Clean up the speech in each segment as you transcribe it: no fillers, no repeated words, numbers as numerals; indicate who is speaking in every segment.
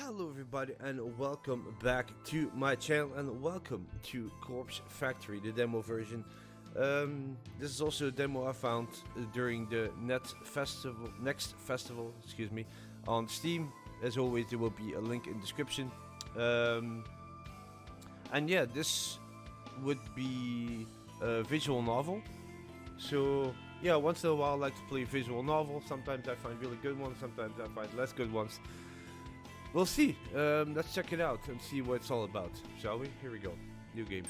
Speaker 1: Hello everybody and welcome back to my channel and welcome to Corpse Factory, the demo version. This is also a demo I found during the next festival, on Steam. As always, there will be a link in description. And yeah, this would be a visual novel. So yeah, once in a while I like to play visual novels. Sometimes I find really good ones, sometimes I find less good ones. We'll see. Let's check it out and see what it's all about, shall we? Here we go. New game.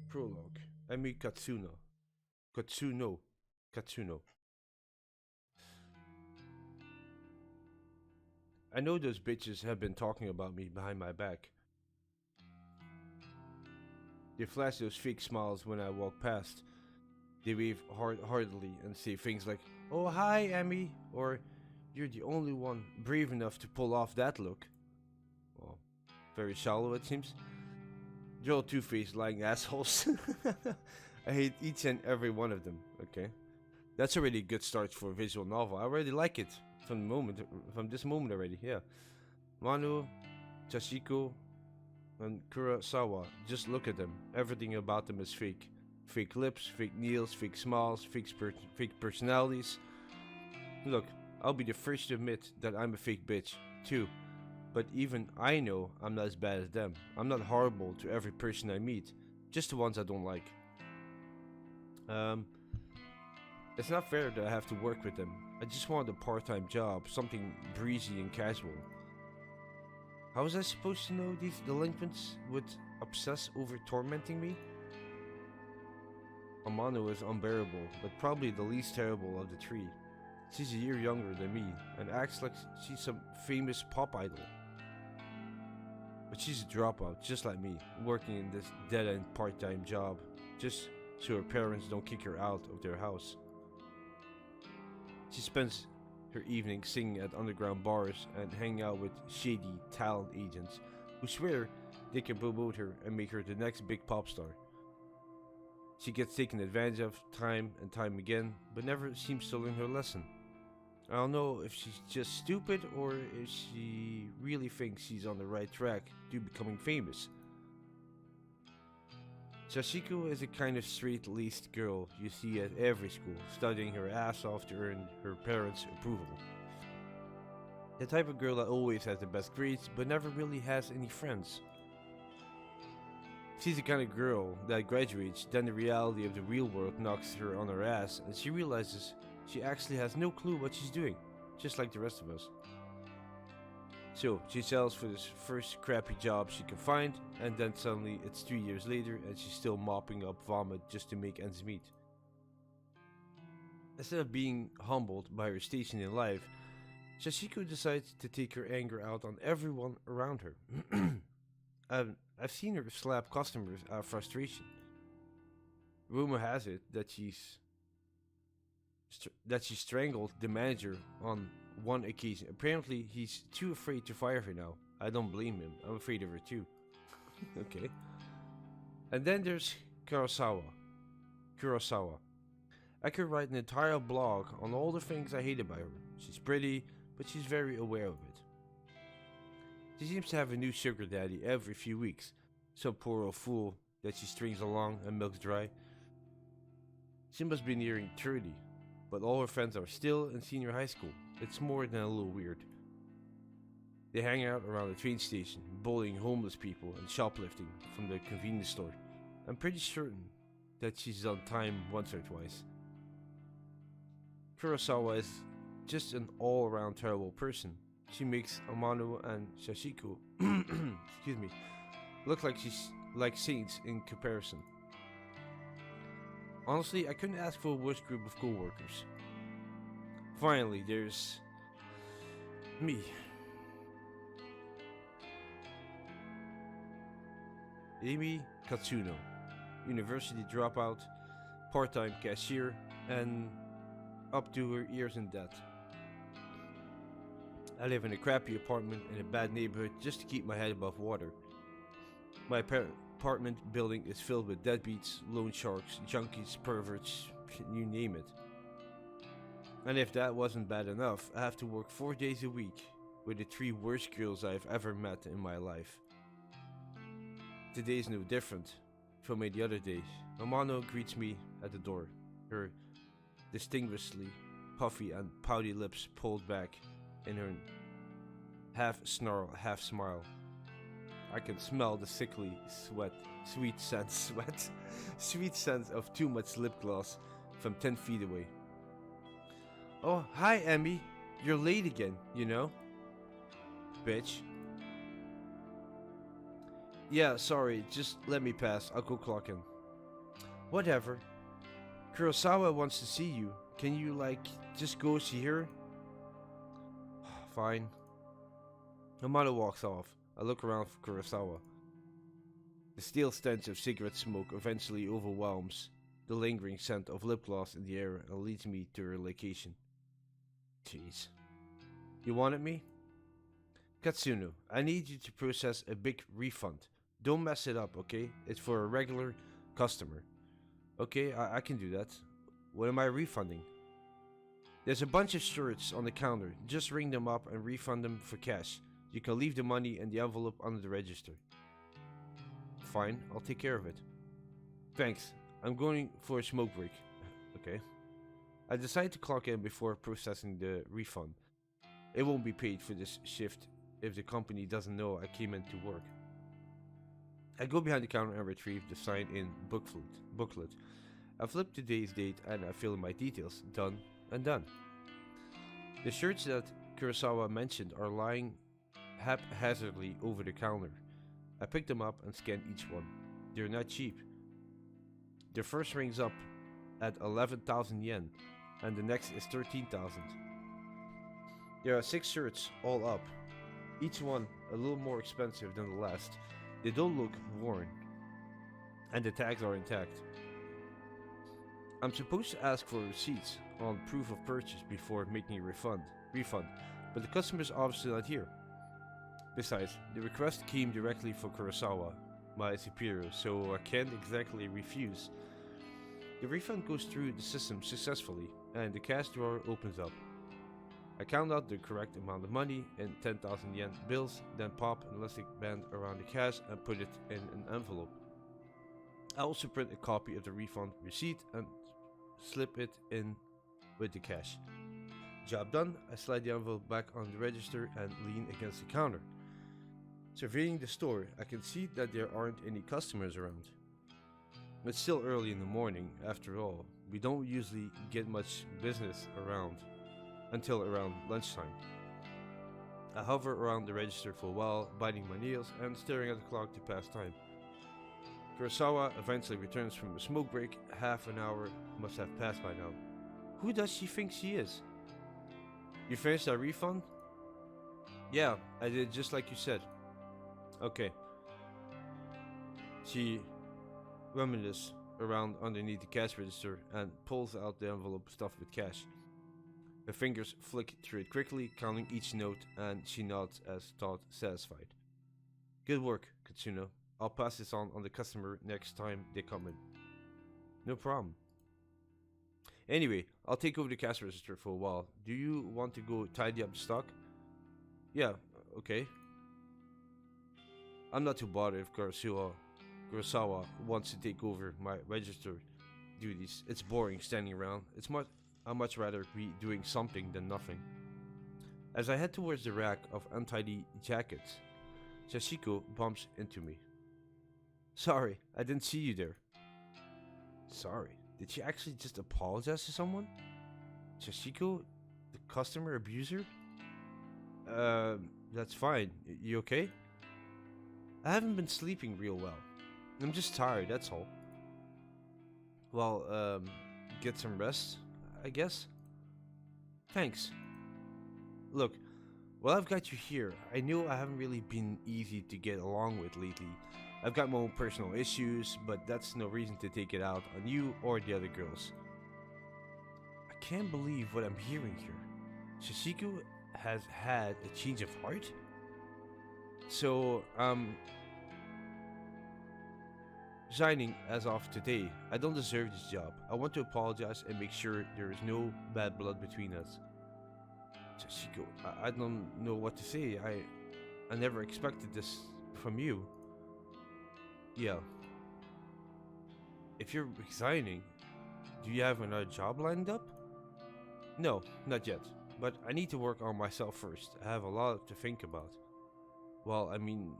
Speaker 1: Prologue. Emi Katsuno. Katsuno. Katsuno. I know those bitches have been talking about me behind my back. They flash those fake smiles when I walk past. They wave heartily and say things like, "Oh hi, Emmy," or "You're the only one brave enough to pull off that look." Well, very shallow it seems. They're all two-faced lying assholes. I hate each and every one of them. Okay, that's already a good start for a visual novel. I already like it from this moment already. Yeah, Manu, Chashiko, and Kurosawa. Just look at them. Everything about them is fake. Fake lips, fake nails, fake smiles, fake personalities. Look, I'll be the first to admit that I'm a fake bitch, too. But even I know I'm not as bad as them. I'm not horrible to every person I meet, just the ones I don't like. It's not fair that I have to work with them. I just want a part-time job, something breezy and casual. How was I supposed to know these delinquents would obsess over tormenting me? Amano is unbearable, but probably the least terrible of the three. She's a year younger than me, and acts like she's some famous pop idol. But she's a dropout, just like me, working in this dead-end part-time job, just so her parents don't kick her out of their house. She spends her evenings singing at underground bars and hanging out with shady talent agents who swear they can promote her and make her the next big pop star. She gets taken advantage of time and time again, but never seems to learn her lesson. I don't know if she's just stupid or if she really thinks she's on the right track to becoming famous. Sashiko is a kind of straight-laced girl you see at every school, studying her ass off to earn her parents' approval. The type of girl that always has the best grades but never really has any friends. She's the kind of girl that graduates, then the reality of the real world knocks her on her ass and she realizes she actually has no clue what she's doing, just like the rest of us. So, she settles for this first crappy job she can find, and then suddenly it's 3 years later and she's still mopping up vomit just to make ends meet. Instead of being humbled by her station in life, Sashiko decides to take her anger out on everyone around her. I've seen her slap customers out of frustration. Rumor has it that she strangled the manager on one occasion. Apparently, he's too afraid to fire her now. I don't blame him. I'm afraid of her too. Okay. And then there's Kurosawa. Kurosawa. I could write an entire blog on all the things I hate about her. She's pretty, but she's very aware of it. She seems to have a new sugar daddy every few weeks. Some poor old fool that she strings along and milks dry. She must be nearing 30, but all her friends are still in senior high school. It's more than a little weird. They hang out around the train station, bullying homeless people and shoplifting from the convenience store. I'm pretty certain that she's on time once or twice. Kurosawa is just an all-around terrible person. She makes Amano and Sashiko look like saints in comparison. Honestly, I couldn't ask for a worse group of co-workers. Finally, there's me. Amy Katsuno, university dropout, part-time cashier, and up to her ears in debt. I live in a crappy apartment in a bad neighborhood just to keep my head above water. My apartment building is filled with deadbeats, loan sharks, junkies, perverts, you name it. And if that wasn't bad enough, I have to work 4 days a week with the 3 worst girls I've ever met in my life. Today's no different from the other days. Amano greets me at the door, her distinguishedly puffy and pouty lips pulled back in her half snarl, half smile. I can smell the sickly sweet scent of too much lip gloss from 10 feet away. Oh, hi, Emmy. You're late again, you know? Bitch. Yeah, sorry, just let me pass. I'll go clock in. Whatever. Kurosawa wants to see you. Can you, just go see her? Fine. Amado walks off. I look around for Kurosawa. The stale stench of cigarette smoke eventually overwhelms the lingering scent of lip gloss in the air and leads me to her location. Jeez. You wanted me? Katsuno, I need you to process a big refund. Don't mess it up, okay? It's for a regular customer. Okay, I can do that. What am I refunding? There's a bunch of shirts on the counter. Just ring them up and refund them for cash. You can leave the money in the envelope under the register. Fine, I'll take care of it. Thanks. I'm going for a smoke break. Okay. I decide to clock in before processing the refund. It won't be paid for this shift if the company doesn't know I came in to work. I go behind the counter and retrieve the sign-in booklet. I flip today's date and I fill in my details. Done and done. The shirts that Kurosawa mentioned are lying haphazardly over the counter. I pick them up and scan each one. They're not cheap. The first rings up at 11,000 yen, and the next is 13,000. There are 6 shirts all up, each one a little more expensive than the last. They don't look worn, and the tags are intact. I'm supposed to ask for receipts on proof of purchase before making a refund, but the customer's obviously not here. Besides, the request came directly from Kurosawa, my superior, so I can't exactly refuse. The refund goes through the system successfully, and the cash drawer opens up. I count out the correct amount of money in 10,000 yen bills, then pop an elastic band around the cash and put it in an envelope. I also print a copy of the refund receipt and slip it in with the cash. Job done, I slide the envelope back on the register and lean against the counter. Surveying the store, I can see that there aren't any customers around. It's still early in the morning, after all. We don't usually get much business around until around lunchtime. I hover around the register for a while, biting my nails and staring at the clock to pass time. Kurosawa eventually returns from a smoke break. Half an hour must have passed by now. Who does she think she is? You finished that refund? Yeah, I did just like you said. Okay. She reminisces around underneath the cash register and pulls out the envelope stuffed with cash. Her fingers flick through it quickly, counting each note, and she nods as thought satisfied. Good work, Katsuno. I'll pass this on the customer next time they come in. No problem. Anyway, I'll take over the cash register for a while. Do you want to go tidy up the stock? Yeah, okay. I'm not too bothered if Kurosawa wants to take over my register duties. It's boring standing around. I'd much rather be doing something than nothing. As I head towards the rack of untidy jackets, Sashiko bumps into me. Sorry, I didn't see you there. Sorry, did she actually just apologize to someone? Sashiko, the customer abuser? That's fine. You okay? I haven't been sleeping real well. I'm just tired, that's all. Well, get some rest, I guess? Thanks. Look, while I've got you here, I know I haven't really been easy to get along with lately. I've got my own personal issues, but that's no reason to take it out on you or the other girls. I can't believe what I'm hearing here. Sashiko has had a change of heart? So, resigning as of today. I don't deserve this job. I want to apologize and make sure there is no bad blood between us. Sachiko, I don't know what to say. I never expected this from you. Yeah. If you're resigning, do you have another job lined up? No, not yet. But I need to work on myself first. I have a lot to think about. Well, I mean,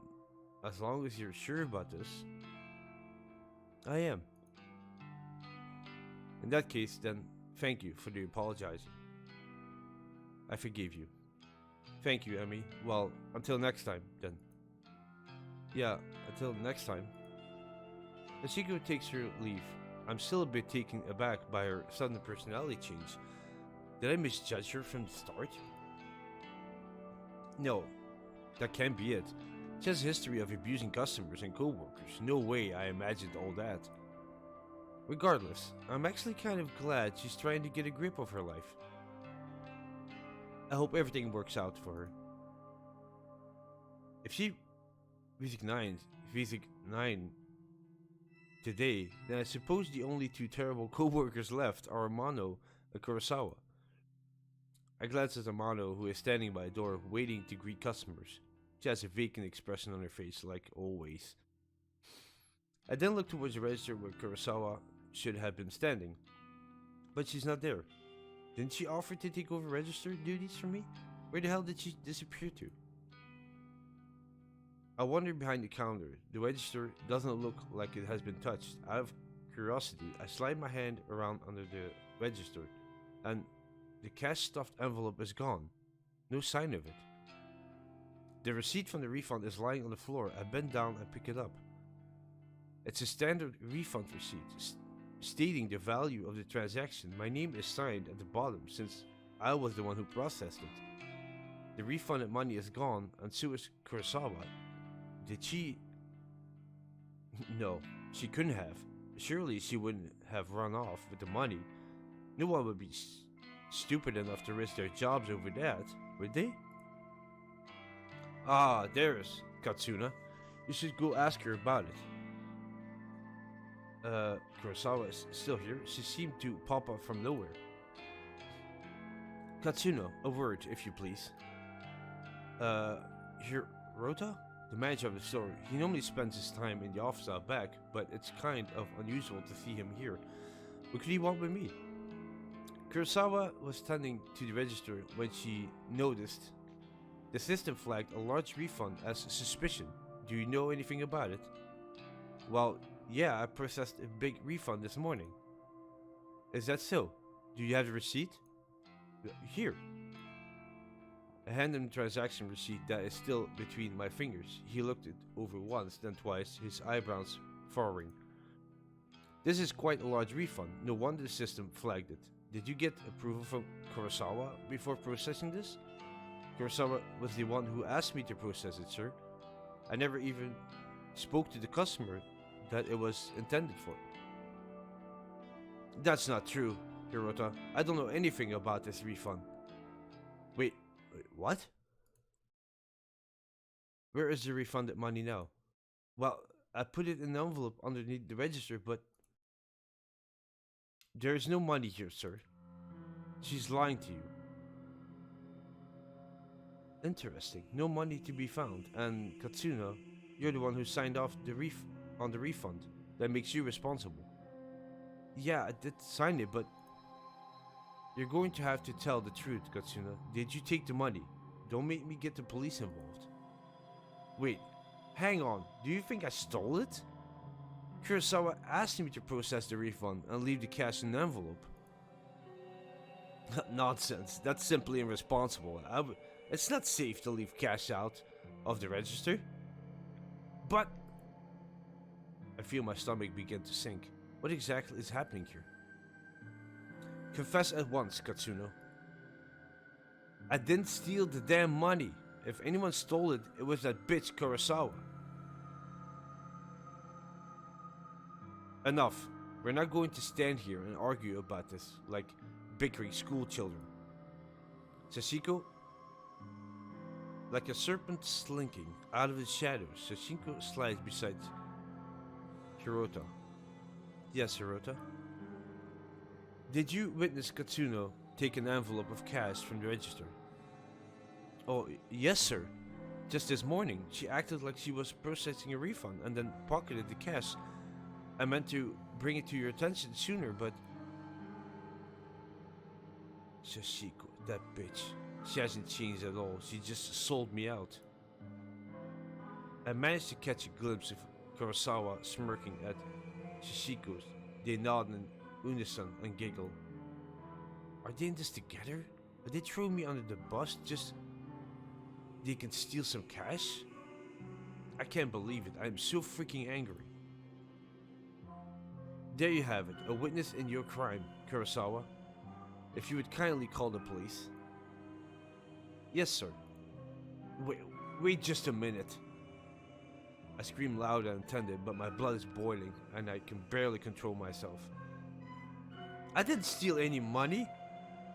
Speaker 1: as long as you're sure about this, I am. In that case, then, thank you for the apologizing. I forgive you. Thank you, Emmy. Well, until next time, then. Yeah, until next time. Ashiko takes her leave. I'm still a bit taken aback by her sudden personality change. Did I misjudge her from the start? No, that can't be it. She has a history of abusing customers and co-workers. No way I imagined all that. Regardless, I'm actually kind of glad she's trying to get a grip of her life. I hope everything works out for her. If she resigns today, then I suppose the only two terrible co-workers left are Amano and Kurosawa. I glance at Amano, who is standing by a door waiting to greet customers. She has a vacant expression on her face, like always. I then look towards the register where Kurosawa should have been standing. But she's not there. Didn't she offer to take over register duties for me? Where the hell did she disappear to? I wander behind the counter. The register doesn't look like it has been touched. Out of curiosity, I slide my hand around under the register, and the cash-stuffed envelope is gone. No sign of it. The receipt from the refund is lying on the floor. I bend down and pick it up. It's a standard refund receipt, stating the value of the transaction. My name is signed at the bottom since I was the one who processed it. The refunded money is gone, and so is Kurosawa. Did she... No, she couldn't have. Surely she wouldn't have run off with the money. No one would be stupid enough to risk their jobs over that, would they? Ah, there's Katsuna. You should go ask her about it. Kurosawa is still here. She seemed to pop up from nowhere. Katsuna, a word, if you please. Hirota? The manager of the store. He normally spends his time in the office out back, but it's kind of unusual to see him here. What could he want with me? Kurosawa was tending to the register when she noticed the system flagged a large refund as suspicion. Do you know anything about it? Well, yeah, I processed a big refund this morning. Is that so? Do you have the receipt? Here. I hand him the transaction receipt that is still between my fingers. He looked it over once, then twice, his eyebrows furrowing. This is quite a large refund. No wonder the system flagged it. Did you get approval from Kurosawa before processing this? Kurosawa was the one who asked me to process it, sir. I never even spoke to the customer that it was intended for. That's not true, Hirota. I don't know anything about this refund. Wait, what? Where is the refunded money now? Well, I put it in an envelope underneath the register, but there is no money here, sir. She's lying to you. Interesting. No money to be found. And Katsuna, you're the one who signed off on the refund. That makes you responsible. Yeah, I did sign it, but you're going to have to tell the truth, Katsuna. Did you take the money? Don't make me get the police involved. Wait, hang on. Do you think I stole it? Kurosawa asked me to process the refund and leave the cash in the envelope. Nonsense. That's simply irresponsible. It's not safe to leave cash out of the register. But I feel my stomach begin to sink. What exactly is happening here? Confess at once, Katsuno. I didn't steal the damn money. If anyone stole it, it was that bitch Kurosawa. Enough. We're not going to stand here and argue about this like bickering school children. Sachiko, like a serpent slinking out of the shadows, Sachiko slides beside Hirota. Yes, Hirota. Did you witness Katsuno take an envelope of cash from the register? Oh, yes, sir. Just this morning, she acted like she was processing a refund and then pocketed the cash. I meant to bring it to your attention sooner, but... Sashiko, that bitch. She hasn't changed at all. She just sold me out. I managed to catch a glimpse of Kurosawa smirking at Shishiko's. They nod in unison and giggle. Are they in this together? Are they throwing me under the bus just... they can steal some cash? I can't believe it. I am so freaking angry. There you have it. A witness in your crime, Kurosawa. If you would kindly call the police. Yes, sir. Wait just a minute. I scream loud and intended, but my blood is boiling and I can barely control myself. I didn't steal any money.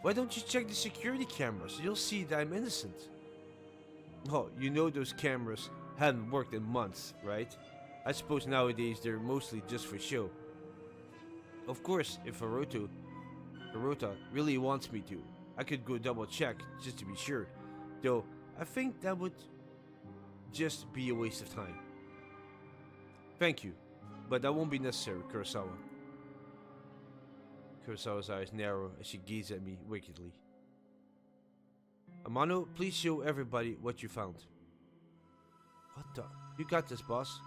Speaker 1: Why don't you check the security cameras? You'll see that I'm innocent. Oh, you know those cameras haven't worked in months, right? I suppose nowadays they're mostly just for show. Of course, if Hirota really wants me to, I could go double check just to be sure. Though, I think that would just be a waste of time. Thank you, but that won't be necessary, Kurosawa. Kurosawa's eyes narrow as she gazes at me wickedly. Amano, please show everybody what you found. What the? You got this, boss.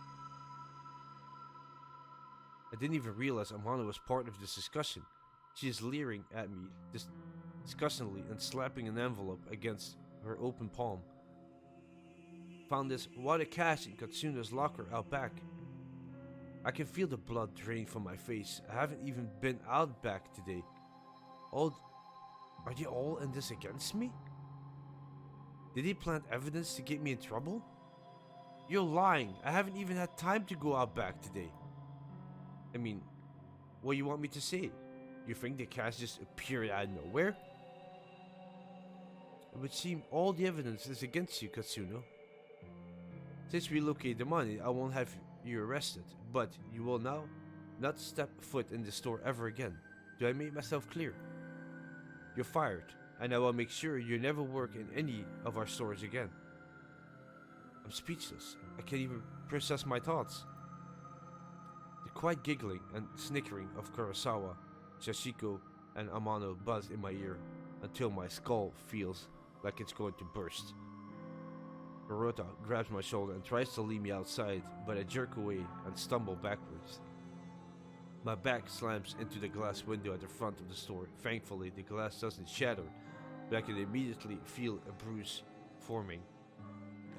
Speaker 1: I didn't even realize Amano was part of this discussion. She is leering at me disgustingly and slapping an envelope against her open palm. Found this wad of cash in Katsuno's locker out back. I can feel the blood drain from my face. I haven't even been out back today. Are they all in this against me? Did they plant evidence to get me in trouble? You're lying. I haven't even had time to go out back today. I mean, what do you want me to say? You think the cash just appeared out of nowhere? It would seem all the evidence is against you, Katsuno. Since we located the money, I won't have you arrested, but you will now not step foot in the store ever again. Do I make myself clear? You're fired, and I will make sure you never work in any of our stores again. I'm speechless. I can't even process my thoughts. The quiet giggling and snickering of Kurosawa, Sashiko, and Amano buzz in my ear until my skull feels like it's going to burst. Hirota grabs my shoulder and tries to lead me outside, but I jerk away and stumble backwards. My back slams into the glass window at the front of the store. Thankfully, the glass doesn't shatter, but I can immediately feel a bruise forming.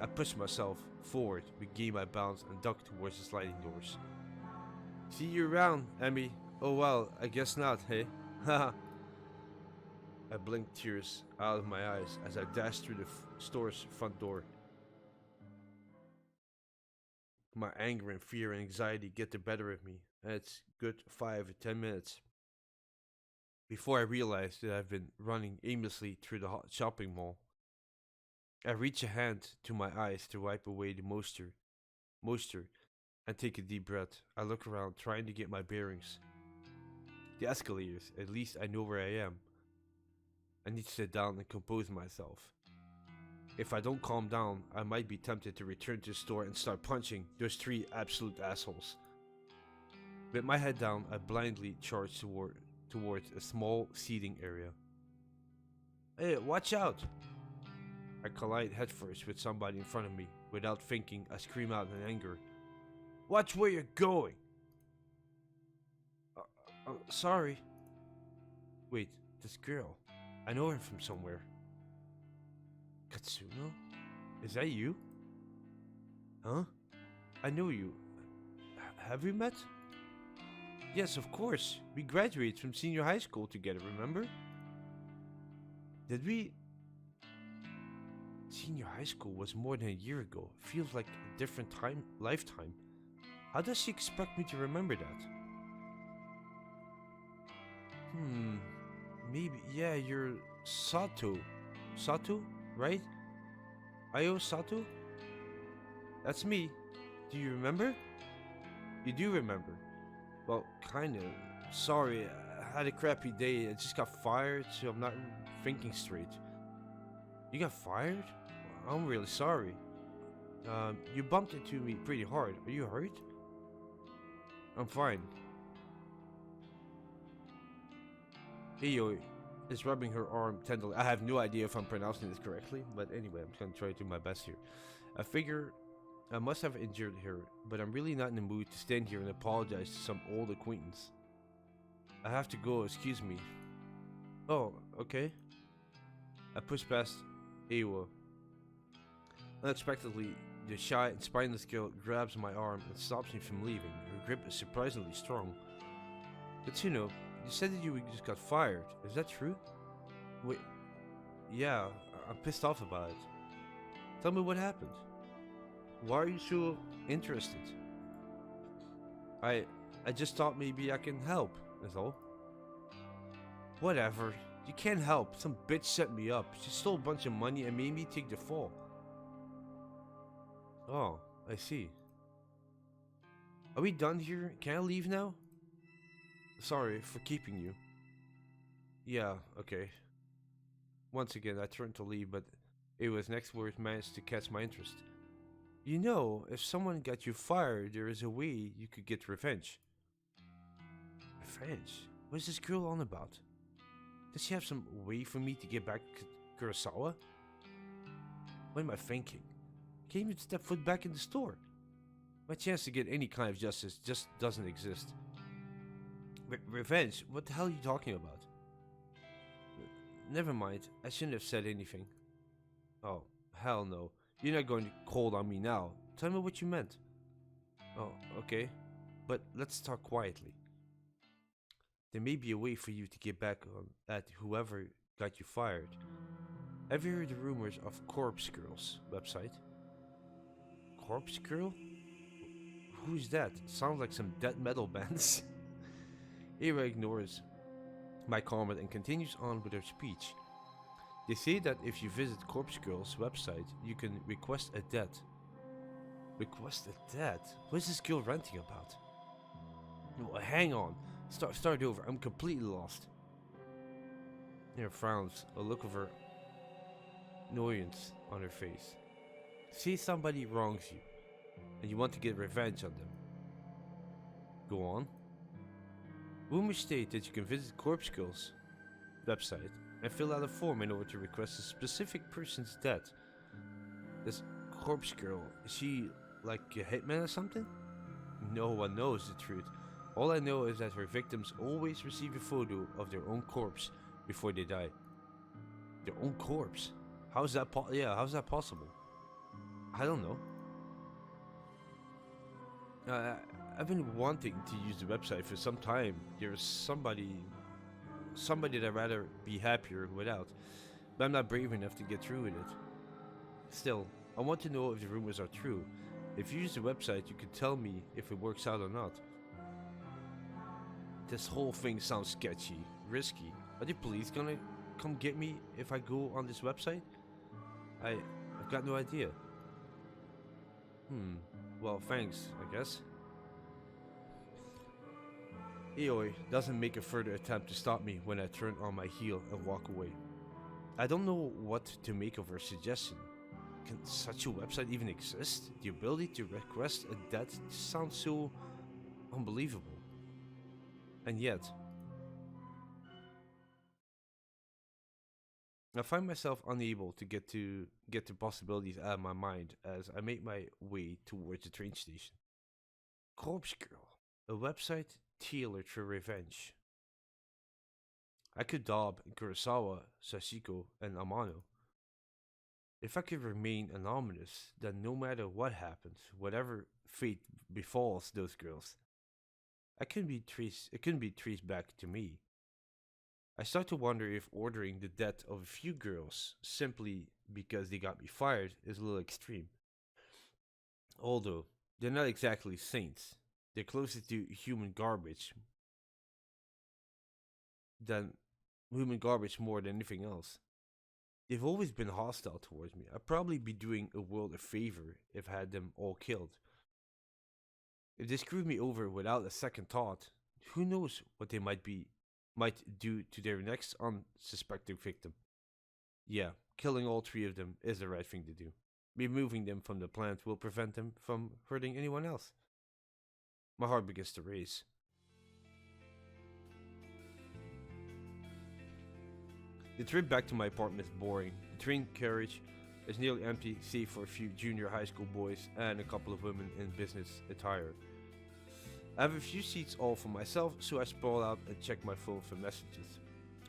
Speaker 1: I push myself forward, regain my balance, and duck towards the sliding doors. See you around, Emmy. Oh well, I guess not, hey? Haha. I blink tears out of my eyes as I dash through the store's front door. My anger and fear and anxiety get the better of me, and it's good 5 or 10 minutes before I realize that I've been running aimlessly through the hot shopping mall. I reach a hand to my eyes to wipe away the moisture, and take a deep breath. I look around, trying to get my bearings. The escalators, at least I know where I am. I need to sit down and compose myself. If I don't calm down, I might be tempted to return to the store and start punching those 3 absolute assholes. With my head down, I blindly charge towards a small seating area. Hey, watch out! I collide headfirst with somebody in front of me. Without thinking, I scream out in anger. Watch where you're going! Sorry. Wait, this girl. I know her from somewhere. Katsuno? Is that you? Huh? I know you. Have we met? Yes, of course. We graduated from senior high school together, remember? Did we? Senior high school was more than a year ago. Feels like a different lifetime. How does she expect me to remember that? Maybe, yeah, you're Sato. Sato, right? Ayo Sato? That's me. Do you remember? You do remember? Well, kinda. Sorry, I had a crappy day. I just got fired, so I'm not thinking straight. You got fired? I'm really sorry. You bumped into me pretty hard. Are you hurt? I'm fine. Io is rubbing her arm tenderly. I have no idea if I'm pronouncing this correctly, but anyway, I'm gonna try to do my best here. I figure I must have injured her, but I'm really not in the mood to stand here and apologize to some old acquaintance. I have to go, excuse me. Oh, okay. I push past Awa. Unexpectedly, the shy and spineless girl grabs my arm and stops me from leaving. Her grip is surprisingly strong. Katsuno, you said that you just got fired. Is that true? Wait, yeah, I'm pissed off about it. Tell me what happened. Why are you so interested? I I just thought maybe I can help, is all. Whatever. You can't help. Some bitch set me up. She stole a bunch of money and made me take the fall. Oh, I see. Are we done here? Can I leave now? Sorry for keeping you. Yeah, okay. Once again, I turned to leave, but Awa's next words managed to catch my interest. You know, if someone got you fired, there is a way you could get revenge. Revenge? What is this girl on about? Does she have some way for me to get back Kurosawa? What am I thinking? Can't even step foot back in the store. My chance to get any kind of justice just doesn't exist. Revenge? What the hell are you talking about? Never mind, I shouldn't have said anything. Oh, hell no. You're not going cold on me now. Tell me what you meant. Oh, okay. But let's talk quietly. There may be a way for you to get back on at whoever got you fired. Have you heard the rumors of Corpse Girl's website? Corpse Girl? Who's that? Sounds like some death metal bands. Ira ignores my comment and continues on with her speech. They say that if you visit Corpse Girl's website, you can request a death. Request a death? What is this girl ranting about? Well, hang on. Start over. I'm completely lost. Her frowns, a look of annoyance on her face. Say somebody wrongs you, and you want to get revenge on them. Go on. Rumors state that you can visit Corpse Girl's website and fill out a form in order to request a specific person's death. This Corpse Girl, is she like a hitman or something? No one knows the truth. All I know is that her victims always receive a photo of their own corpse before they die. Their own corpse? How's that how's that possible? I don't know. I've been wanting to use the website for some time. There's somebody that I'd rather be happier without, but I'm not brave enough to get through with it. Still, I want to know if the rumors are true. If you use the website, you can tell me if it works out or not. This whole thing sounds sketchy, risky. Are the police gonna come get me if I go on this website? I've got no idea. Well, thanks, I guess. Aoi doesn't make a further attempt to stop me when I turn on my heel and walk away. I don't know what to make of her suggestion. Can such a website even exist? The ability to request a death sounds so unbelievable. And yet, I find myself unable to get the possibilities out of my mind as I make my way towards the train station. Corpse Girl, a website tailored for revenge. I could daub in Kurosawa, Sashiko, and Amano. If I could remain anonymous, then no matter what happens, whatever fate befalls those girls, it couldn't be traced back to me. I start to wonder if ordering the death of a few girls simply because they got me fired is a little extreme. Although, they're not exactly saints. They're closer to human garbage than more than anything else. They've always been hostile towards me. I'd probably be doing a world a favor if I had them all killed. If they screwed me over without a second thought, who knows what they might do to their next unsuspecting victim. Yeah, killing all three of them is the right thing to do. Removing them from the plant will prevent them from hurting anyone else. My heart begins to race. The trip back to my apartment is boring. The train carriage is nearly empty, save for a few junior high school boys and a couple of women in business attire. I have a few seats all for myself, so I sprawl out and check my phone for messages.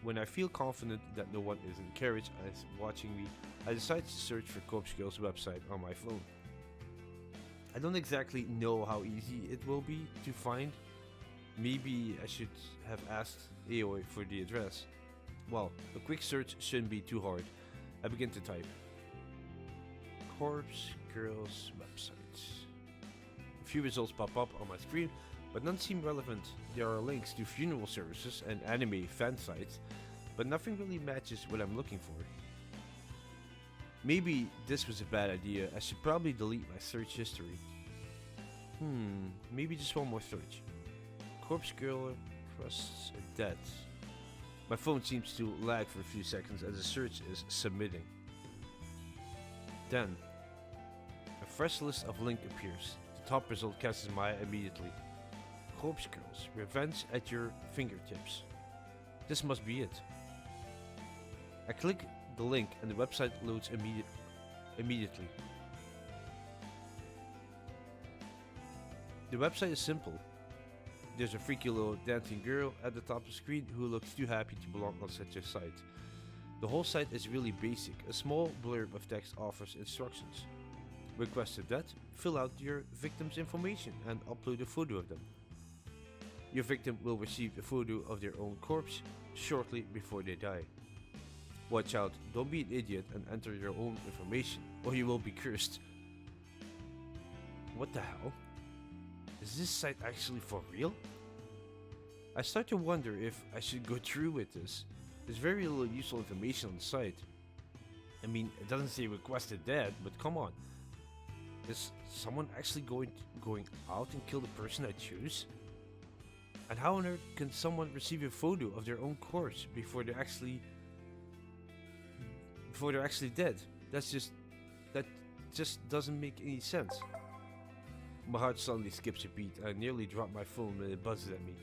Speaker 1: When I feel confident that no one is in the carriage and is watching me, I decide to search for Corpse Girl's website on my phone. I don't exactly know how easy it will be to find. Maybe I should have asked AOI for the address. Well, a quick search shouldn't be too hard. I begin to type. Corpse Girl's website. A few results pop up on my screen, but none seem relevant. There are links to funeral services and anime fan sites, but nothing really matches what I'm looking for. Maybe this was a bad idea. I should probably delete my search history. Maybe just one more search. Corpse Girl trusts a death. My phone seems to lag for a few seconds as the search is submitting. Then, a fresh list of links appears. The top result catches my eye immediately. Corpse Girls, revenge at your fingertips. This must be it. I click the link and the website loads immediately. The website is simple. There's a freaky little dancing girl at the top of the screen who looks too happy to belong on such a site. The whole site is really basic. A small blurb of text offers instructions. Request a death, fill out your victim's information and upload a photo of them. Your victim will receive a photo of their own corpse shortly before they die. Watch out, don't be an idiot and enter your own information, or you will be cursed. What the hell? Is this site actually for real? I start to wonder if I should go through with this. There's very little useful information on the site. I mean, it doesn't say request a death, but come on. Is someone actually going out and kill the person I choose? And how on earth can someone receive a photo of their own corpse before they're actually dead? That just doesn't make any sense. My heart suddenly skips a beat. I nearly drop my phone when it buzzes at me.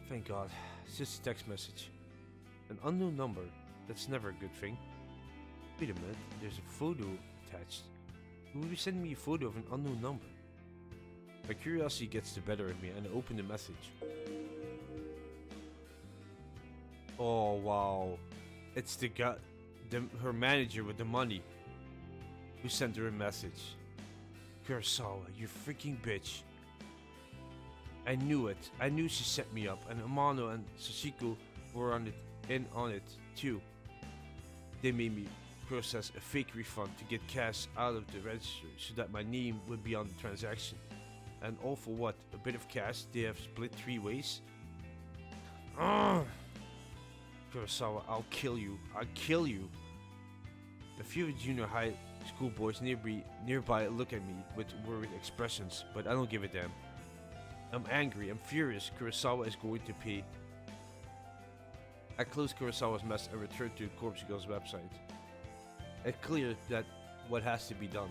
Speaker 1: Thank God, it's just a text message. An unknown number, that's never a good thing. Wait a minute, there's a photo attached. Who will be sending me a photo of an unknown number? My curiosity gets the better of me and I open the message. Oh wow, it's the guy, her manager with the money, who sent her a message. Kurosawa, you freaking bitch. I knew it. I knew she set me up, and Amano and Sashiko were on it too. They made me process a fake refund to get cash out of the register so that my name would be on the transaction. And all for what? A bit of cash they have split 3 ways? Ugh! Kurosawa, I'll kill you. I'll kill you. A few junior high school boys nearby look at me with worried expressions, but I don't give a damn. I'm angry, I'm furious. Kurosawa is going to pay. I close Kurosawa's mess and return to Corpse Girl's website. It's clear that what has to be done.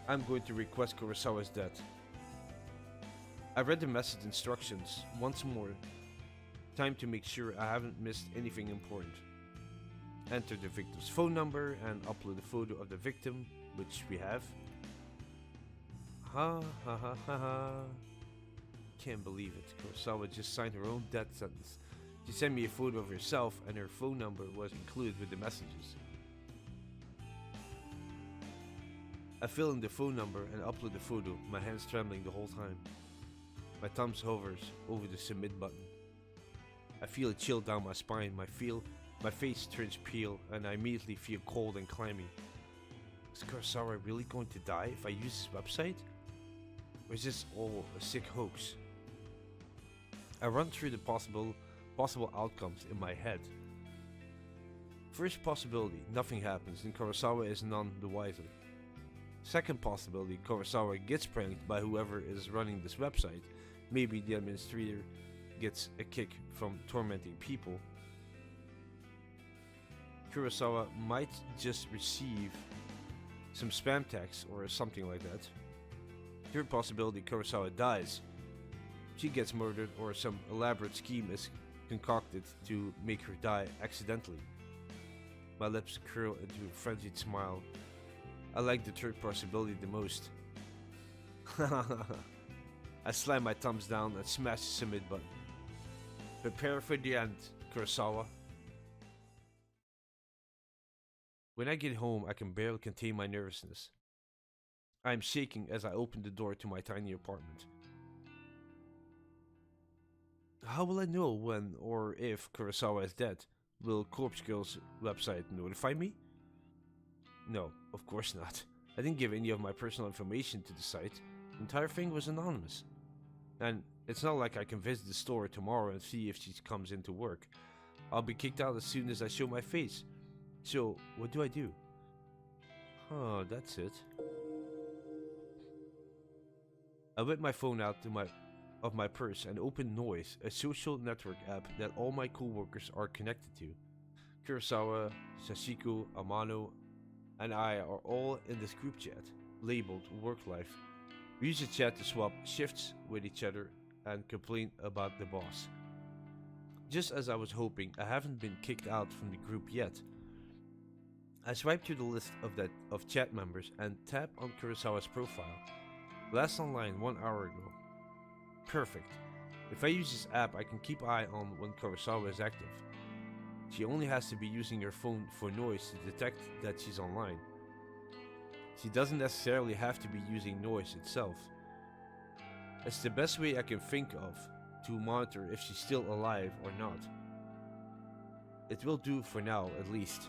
Speaker 1: I'm going to request Kurosawa's death. I read the message instructions once more. Time to make sure I haven't missed anything important. Enter the victim's phone number and upload a photo of the victim, which we have. Ha ha ha ha ha. Can't believe it. Kurosawa just signed her own death sentence. She sent me a photo of herself and her phone number was included with the messages. I fill in the phone number and upload the photo, my hands trembling the whole time. My thumb hovers over the submit button. I feel a chill down my spine. My face turns pale and I immediately feel cold and clammy. Is Kurosawa really going to die if I use this website? Or is this all a sick hoax? I run through the possible outcomes in my head. First possibility, nothing happens and Kurosawa is none the wiser. Second possibility, Kurosawa gets pranked by whoever is running this website. Maybe the administrator gets a kick from tormenting people. Kurosawa might just receive some spam text or something like that. Third possibility, Kurosawa dies. She gets murdered or some elaborate scheme is concocted to make her die accidentally. My lips curl into a frenzied smile. I like the third possibility the most. I slam my thumbs down and smash the submit button. Prepare for the end, Kurosawa. When I get home, I can barely contain my nervousness. I am shaking as I open the door to my tiny apartment. How will I know when or if Kurosawa is dead? Will Corpse Girl's website notify me? No, of course not. I didn't give any of my personal information to the site. The entire thing was anonymous. And it's not like I can visit the store tomorrow and see if she comes into work. I'll be kicked out as soon as I show my face. So, what do I do? Oh, that's it. I whip my phone out of my purse and open Noise, a social network app that all my coworkers are connected to. Kurosawa, Sashiko, Amano, and I are all in this group chat, labeled Work Life. We use the chat to swap shifts with each other and complain about the boss. Just as I was hoping, I haven't been kicked out from the group yet. I swipe through the list of chat members and tap on Kurosawa's profile. Last online 1 hour ago. Perfect. If I use this app, I can keep eye on when Kurosawa is active. She only has to be using her phone for Noise to detect that she's online. She doesn't necessarily have to be using Noise itself. It's the best way I can think of to monitor if she's still alive or not. It will do for now, at least.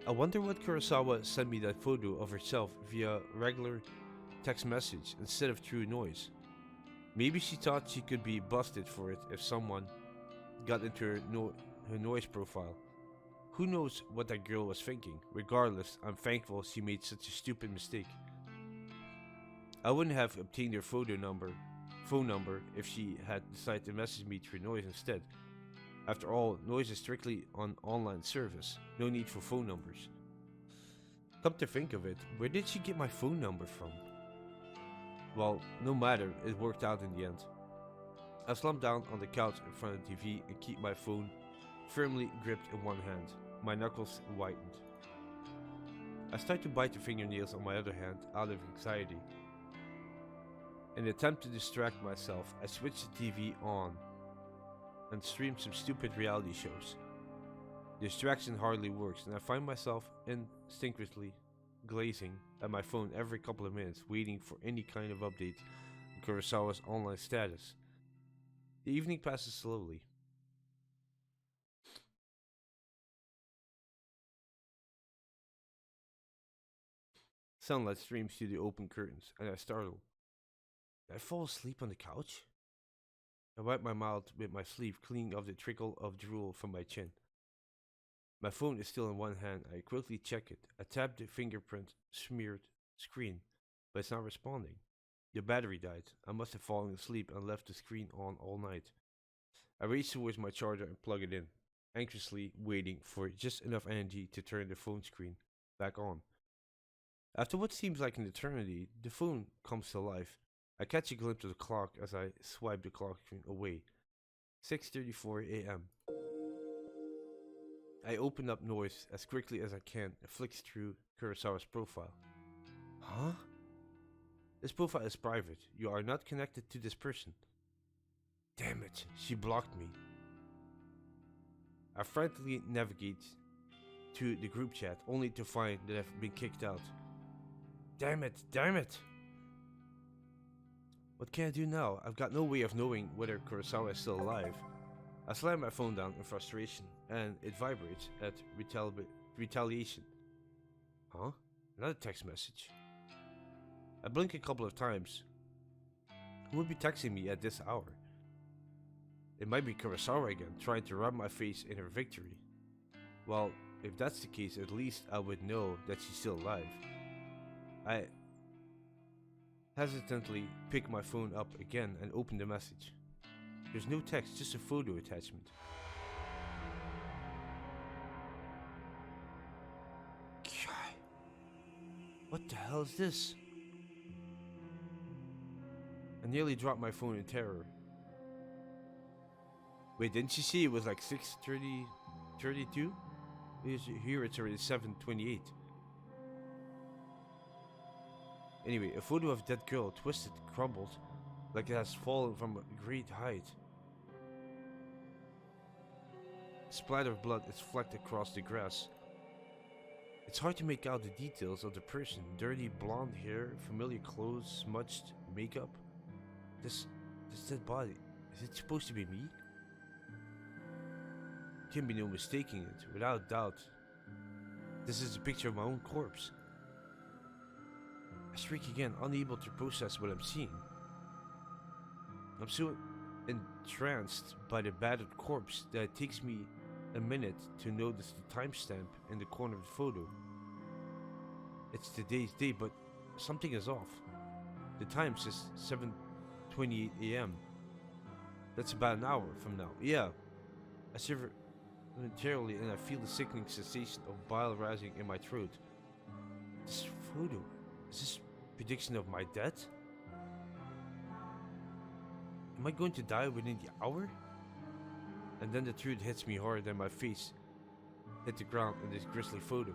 Speaker 1: I wonder what Kurosawa sent me that photo of herself via regular text message instead of through Noise. Maybe she thought she could be busted for it if someone got into her Noise profile. Who knows what that girl was thinking? Regardless, I'm thankful she made such a stupid mistake. I wouldn't have obtained her phone number if she had decided to message me through Noise instead. After all, Noise is strictly an online service, no need for phone numbers. Come to think of it, where did she get my phone number from? Well, no matter, it worked out in the end. I slump down on the couch in front of the TV and keep my phone firmly gripped in one hand. My knuckles whitened. I start to bite the fingernails on my other hand out of anxiety. In an attempt to distract myself, I switch the TV on and stream some stupid reality shows. The distraction hardly works, and I find myself instinctively glazing at my phone every couple of minutes, waiting for any kind of update on Kurosawa's online status. The evening passes slowly. Sunlight streams through the open curtains, and I startle. Did I fall asleep on the couch? I wipe my mouth with my sleeve, cleaning off the trickle of drool from my chin. My phone is still in one hand. I quickly check it. I tap the fingerprint smeared screen, but it's not responding. The battery died. I must have fallen asleep and left the screen on all night. I race towards my charger and plug it in, anxiously waiting for just enough energy to turn the phone screen back on. After what seems like an eternity, the phone comes to life. I catch a glimpse of the clock as I swipe the clock screen away. 6:34 a.m. I open up Noise as quickly as I can and flick through Kurosawa's profile. Huh? This profile is private. You are not connected to this person. Damn it, she blocked me. I frantically navigate to the group chat only to find that I've been kicked out. Damn it, damn it! What can I do now? I've got no way of knowing whether Kurosawa is still alive. I slam my phone down in frustration, and it vibrates at retaliation. Huh? Another text message. I blink a couple of times. Who would be texting me at this hour? It might be Kurosawa again, trying to rub my face in her victory. Well, if that's the case, at least I would know that she's still alive. I hesitantly pick my phone up again and open the message. There's no text, just a photo attachment. God, what the hell is this? I nearly dropped my phone in terror. Wait, didn't you see it was like 6:32? Here it's already 7:28. Anyway, a photo of that girl, twisted, crumbled, like it has fallen from a great height. A splatter of blood is flecked across the grass. It's hard to make out the details of the person. Dirty blonde hair, familiar clothes, smudged makeup. This dead body, is it supposed to be me? Can be no mistaking it, without doubt. This is a picture of my own corpse. I shriek again, unable to process what I'm seeing. I'm so entranced by the battered corpse that it takes me a minute to notice the timestamp in the corner of the photo. It's today's day, but something is off. The time says 7:28 a.m. That's about an hour from now. Yeah. I shiver momentarily and I feel the sickening sensation of bile rising in my throat. This photo, is this prediction of my death? Am I going to die within the hour? And then the truth hits me harder than my face hit the ground in this grisly photo.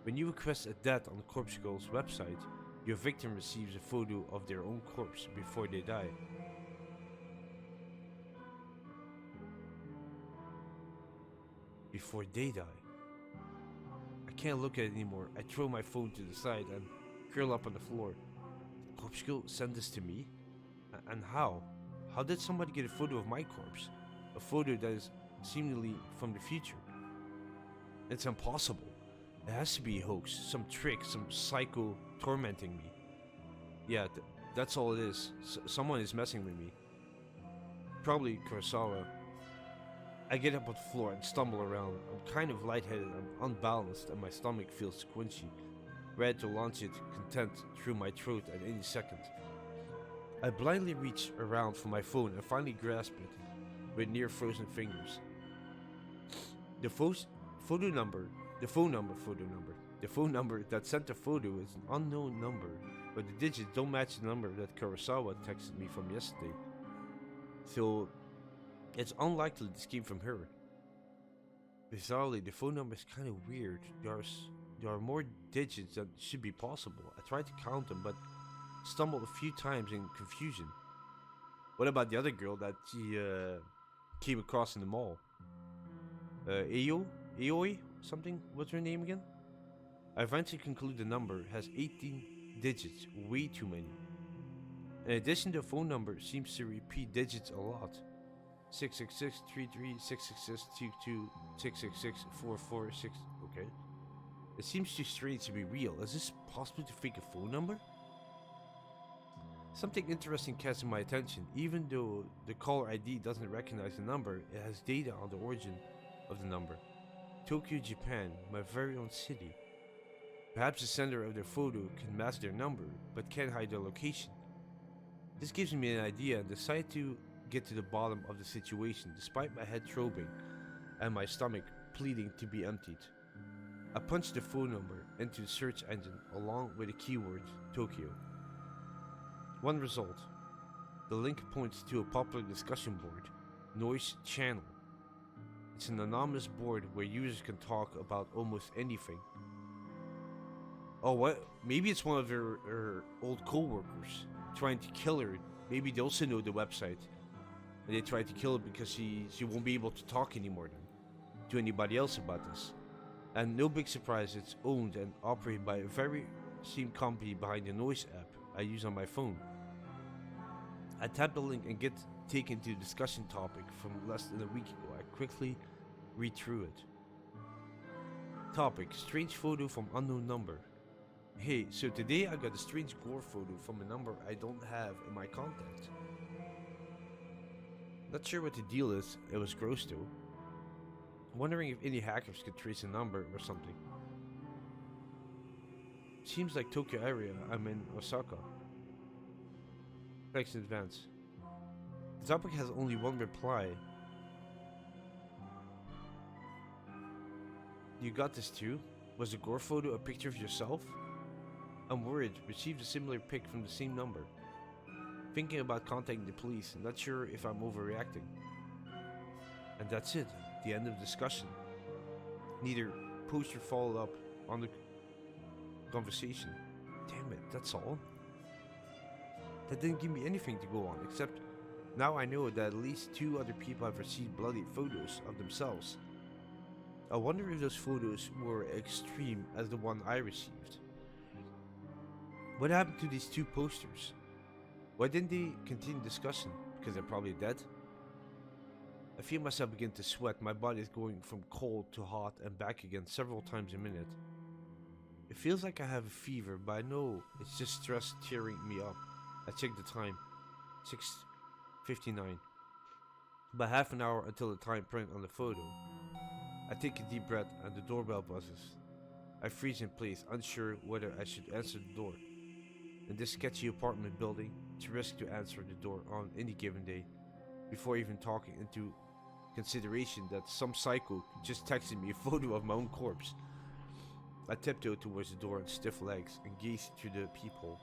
Speaker 1: When you request a death on the Corpse Girl's website, your victim receives a photo of their own corpse before they die. Before they die. I can't look at it anymore. I throw my phone to the side and curl up on the floor. Corpse Girl sent this to me? And how? How did somebody get a photo of my corpse? A photo that is seemingly from the future. It's impossible. It has to be a hoax, some trick, some psycho tormenting me. Yeah, that's all it is. Someone is messing with me. Probably Kurosawa. I get up on the floor and stumble around. I'm kind of lightheaded and unbalanced, and my stomach feels squinchy, ready to launch it content through my throat at any second. I blindly reach around for my phone and finally grasp it with near frozen fingers. The phone number that sent the photo is an unknown number, but the digits don't match the number that Kurosawa texted me from yesterday. So it's unlikely this came from her. Bizarrely, the phone number is kind of weird. There are more digits than should be possible. I tried to count them, but stumbled a few times in confusion. What about the other girl that she came across in the mall? Aoi? Something? What's her name again? I eventually conclude the number has 18 digits, way too many. In addition, the phone number seems to repeat digits a lot. 666-33, 666-22, 666-446. Okay. It seems too strange to be real. Is this possible to fake a phone number? Something interesting catches my attention. Even though the caller ID doesn't recognize the number, it has data on the origin of the number. Tokyo, Japan, my very own city. Perhaps the sender of their photo can mask their number, but can't hide their location. This gives me an idea and decide to get to the bottom of the situation despite my head throbbing and my stomach pleading to be emptied. I punched the phone number into the search engine along with the keyword Tokyo. One result. The link points to a popular discussion board, Noise Channel. It's an anonymous board where users can talk about almost anything. Oh, what? Maybe it's one of her old co-workers trying to kill her. Maybe they also know the website. And they try to kill her because she won't be able to talk anymore then to anybody else about this. And no big surprise, it's owned and operated by a very same company behind the Noise app I use on my phone. I tap the link and get taken to the discussion topic from less than a week ago. I quickly read through it. Topic: strange photo from unknown number. Hey, so today I got a strange gore photo from a number I don't have in my contact. Not sure what the deal is, it was gross though. Wondering if any hackers could trace a number or something. seems like Tokyo area. I'm in Osaka. Thanks in advance. The topic has only one reply. You got this too? Was the gore photo a picture of yourself? I'm worried. Received a similar pic from the same number. Thinking about contacting the police. Not sure if I'm overreacting. And that's it. The end of discussion. Neither poster followed up on the conversation. Damn it, that's all. That didn't give me anything to go on, except now I know that at least 2 other people have received bloody photos of themselves. I wonder if those photos were extreme as the one I received. What happened to these 2 posters? Why didn't they continue discussion? Because they're probably dead? I feel myself begin to sweat. My body is going from cold to hot and back again several times a minute. It feels like I have a fever, but I know it's just stress tearing me up. I check the time. 6:59. About half an hour until the time printed on the photo. I take a deep breath and the doorbell buzzes. I freeze in place, unsure whether I should answer the door. In this sketchy apartment building, it's a risk to answer the door on any given day, before even talking into consideration that some psycho just texted me a photo of my own corpse. I tiptoe towards the door on stiff legs and gaze through the peephole.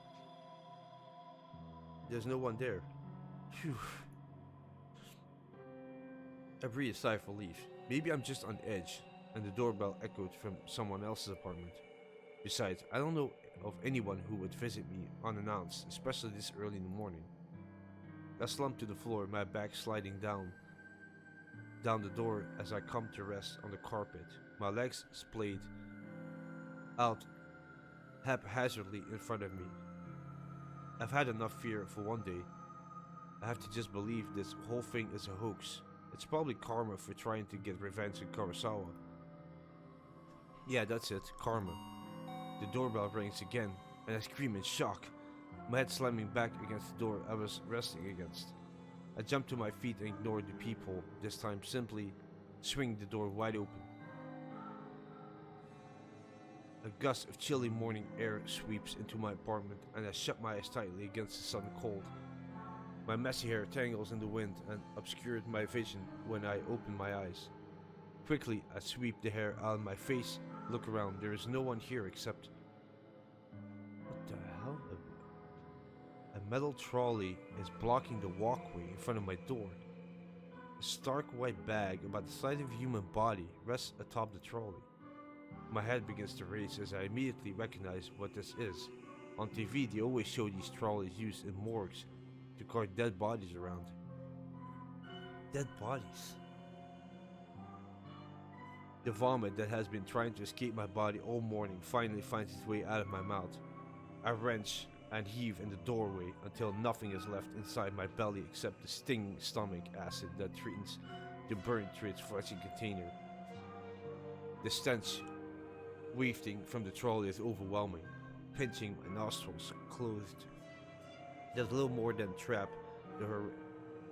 Speaker 1: There's no one there. Phew. I breathe a sigh of relief. Maybe I'm just on edge, and the doorbell echoed from someone else's apartment. Besides, I don't know of anyone who would visit me unannounced, especially this early in the morning. I slump to the floor, my back sliding down the door as I come to rest on the carpet, my legs splayed out haphazardly in front of me. I've had enough fear for one day. I have to just believe this whole thing is a hoax. It's probably karma for trying to get revenge on Kurosawa. Yeah, that's it, karma. The doorbell rings again, and I scream in shock, my head slamming back against the door I was resting against. I jump to my feet and ignore the peephole, this time simply swinging the door wide open. A gust of chilly morning air sweeps into my apartment, and I shut my eyes tightly against the sudden cold. My messy hair tangles in the wind and obscured my vision when I open my eyes. Quickly, I sweep the hair out of my face, look around. There is no one here except... What the hell? A metal trolley is blocking the walkway in front of my door. A stark white bag about the size of a human body rests atop the trolley. My head begins to race as I immediately recognize what this is. On TV, they always show these trolleys used in morgues to cart dead bodies around. Dead bodies. The vomit that has been trying to escape my body all morning finally finds its way out of my mouth. I wrench and heave in the doorway until nothing is left inside my belly except the stinging stomach acid that threatens to burn through its fleshy container. The stench wafting from the trolley is overwhelming, pinching my nostrils closed. There's little more than trap the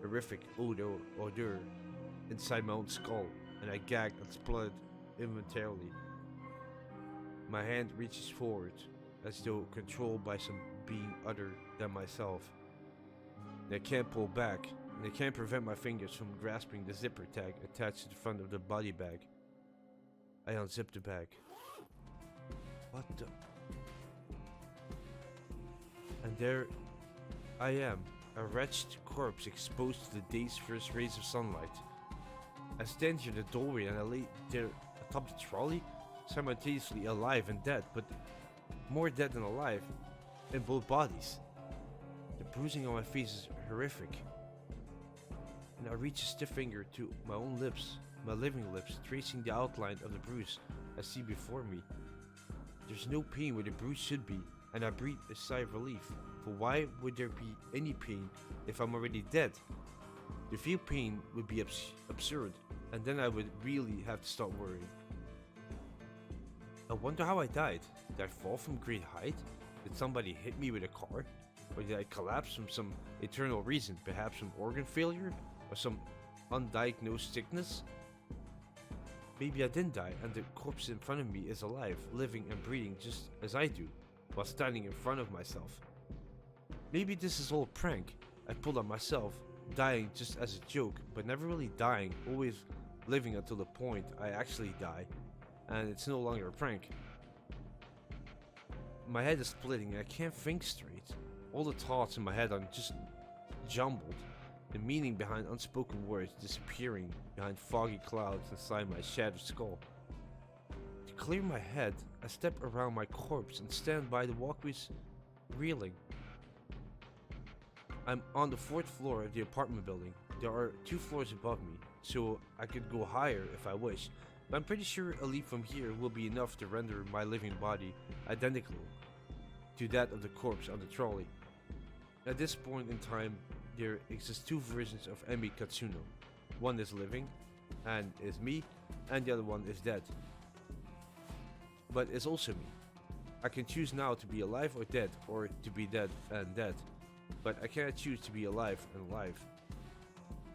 Speaker 1: horrific odor inside my own skull, and I gag and splutter involuntarily. My hand reaches forward, as though controlled by some being other than myself. And I can't pull back, and I can't prevent my fingers from grasping the zipper tag attached to the front of the body bag. I unzip the bag. What the... And there I am, a wretched corpse exposed to the day's first rays of sunlight. I stand here in the doorway and I lay there atop the trolley, simultaneously alive and dead, but more dead than alive, in both bodies. The bruising on my face is horrific. And I reach a stiff finger to my own lips, my living lips, tracing the outline of the bruise I see before me. There's no pain where the bruise should be, and I breathe a sigh of relief. For why would there be any pain if I'm already dead? To feel pain would be absurd, and then I would really have to start worrying. I wonder how I died. Did I fall from great height? Did somebody hit me with a car? Or did I collapse from some eternal reason, perhaps from organ failure? Or some undiagnosed sickness? Maybe I didn't die, and the corpse in front of me is alive, living and breathing just as I do. while standing in front of myself. Maybe this is all a prank I pulled on myself, dying just as a joke, but never really dying, always living until the point I actually die, and it's no longer a prank. My head is splitting and I can't think straight. All the thoughts in my head are just jumbled, the meaning behind unspoken words disappearing behind foggy clouds inside my shattered skull. To clear my head, I step around my corpse and stand by the walkways, reeling. I'm on the 4th floor of the apartment building. There are 2 floors above me, so I could go higher if I wish, but I'm pretty sure a leap from here will be enough to render my living body identical to that of the corpse on the trolley. At this point in time, there exist 2 versions of Emi Katsuno. One is living, and is me, and the other one is dead. But it's also me. I can choose now to be alive or dead, or to be dead and dead. But I cannot choose to be alive and alive.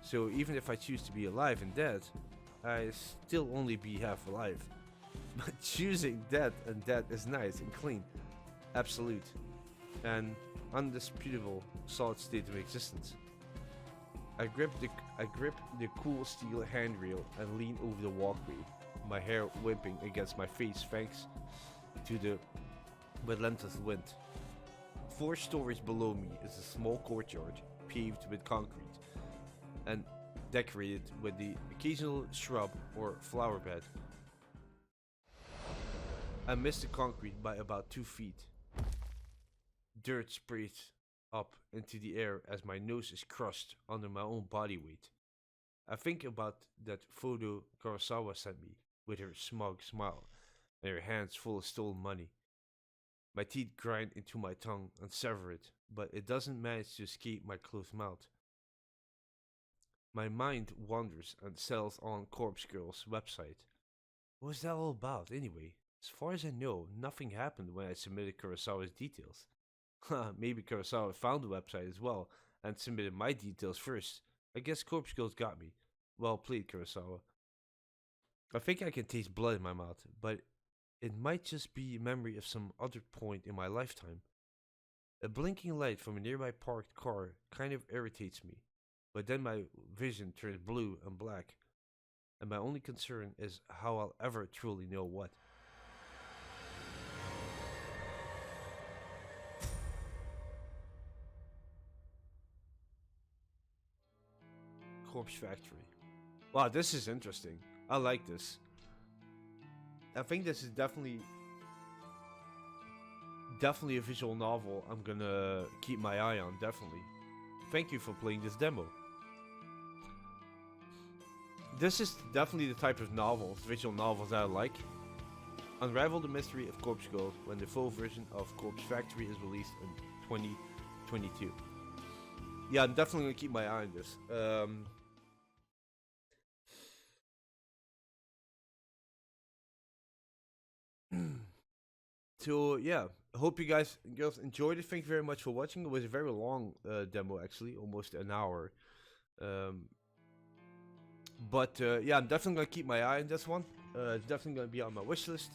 Speaker 1: So even if I choose to be alive and dead, I still only be half alive. But choosing dead and dead is nice and clean, absolute, and undisputable solid state of existence. I grip the cool steel handrail and lean over the walkway, my hair whipping against my face thanks to the relentless wind. 4 stories below me is a small courtyard paved with concrete and decorated with the occasional shrub or flower bed. I miss the concrete by about 2 feet. Dirt sprays up into the air as my nose is crushed under my own body weight. I think about that photo Kurosawa sent me with her smug smile and her hands full of stolen money. My teeth grind into my tongue and sever it, but it doesn't manage to escape my closed mouth. My mind wanders and settles on Corpse Girl's website. What was that all about, anyway? As far as I know, nothing happened when I submitted Kurosawa's details. Maybe Kurosawa found the website as well and submitted my details first. I guess Corpse Girl's got me. Well played, Kurosawa. I think I can taste blood in my mouth, but it might just be a memory of some other point in my lifetime. A blinking light from a nearby parked car kind of irritates me, but then my vision turns blue and black, and my only concern is how I'll ever truly know what. Corpse Factory. Wow, this is interesting. I like this. I think this is definitely a visual novel I'm gonna keep my eye on, definitely. Thank you for playing this demo. This is definitely the type of novels, visual novels that I like. Unravel the mystery of Corpse Girl when the full version of Corpse Factory is released in 2022. Yeah, I'm definitely gonna keep my eye on this. So yeah, I hope you guys and girls enjoyed it. Thank you very much for watching. It was a very long demo, actually, almost an hour. But yeah, I'm definitely gonna keep my eye on this one. It's definitely gonna be on my wish list.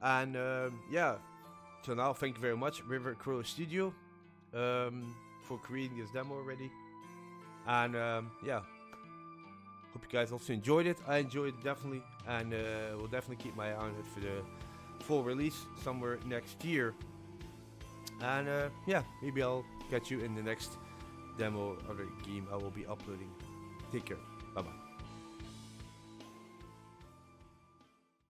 Speaker 1: And yeah, so now thank you very much, River Crow Studio, for creating this demo already. And yeah, hope you guys also enjoyed it. I enjoyed it definitely, and we'll definitely keep my eye on it for the full release somewhere next year. And yeah, maybe I'll catch you in the next demo or game I will be uploading. Take care. Bye bye.